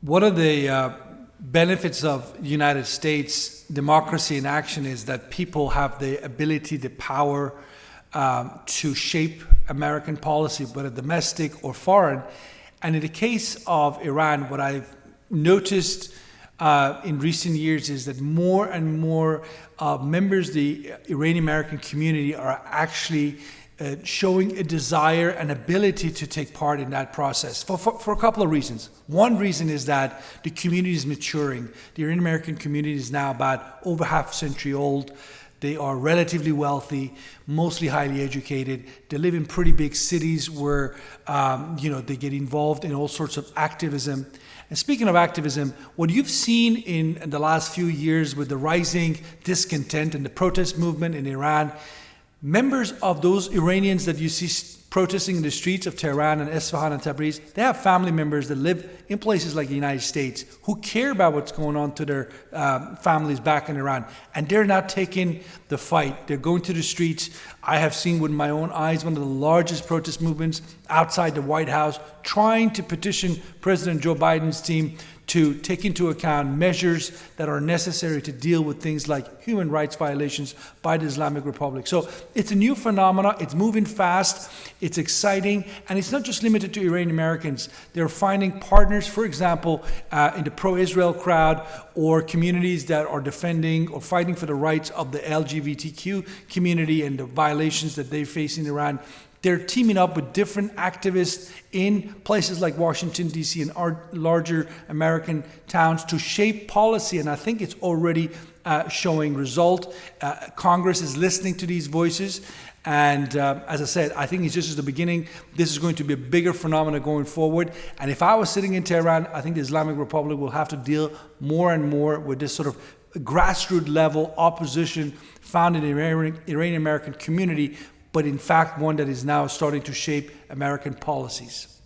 One of the benefits of United States democracy in action is that people have the ability, the power to shape American policy, whether domestic or foreign. And in the case of Iran, what I've noticed in recent years is that more and more members of the Iranian American community are actually showing a desire and ability to take part in that process for a couple of reasons. One reason is that the community is maturing. The Iranian American community is now about over half a century old. They are relatively wealthy, mostly highly educated. They live in pretty big cities where they get involved in all sorts of activism. And speaking of activism, what you've seen in the last few years with the rising discontent and the protest movement in Iran, members of those Iranians that you see protesting in the streets of Tehran and Isfahan and Tabriz, they have family members that live in places like the United States who care about what's going on to their families back in Iran. And they're not taking the fight. They're going to the streets. I have seen with my own eyes one of the largest protest movements outside the White House, trying to petition President Joe Biden's team to take into account measures that are necessary to deal with things like human rights violations by the Islamic Republic. So it's a new phenomenon. It's moving fast. It's exciting. And it's not just limited to Iranian Americans. They're finding partners, for example, in the pro-Israel crowd or communities that are defending or fighting for the rights of the LGBTQ community and the violations that they face in Iran. They're teaming up with different activists in places like Washington, D.C. and larger American towns to shape policy. And I think it's already showing result. Congress is listening to these voices. And as I said, I think it's just the beginning. This is going to be a bigger phenomenon going forward. And if I was sitting in Tehran, I think the Islamic Republic will have to deal more and more with this sort of grassroots level opposition found in the Iranian American community, but in fact one that is now starting to shape American policies.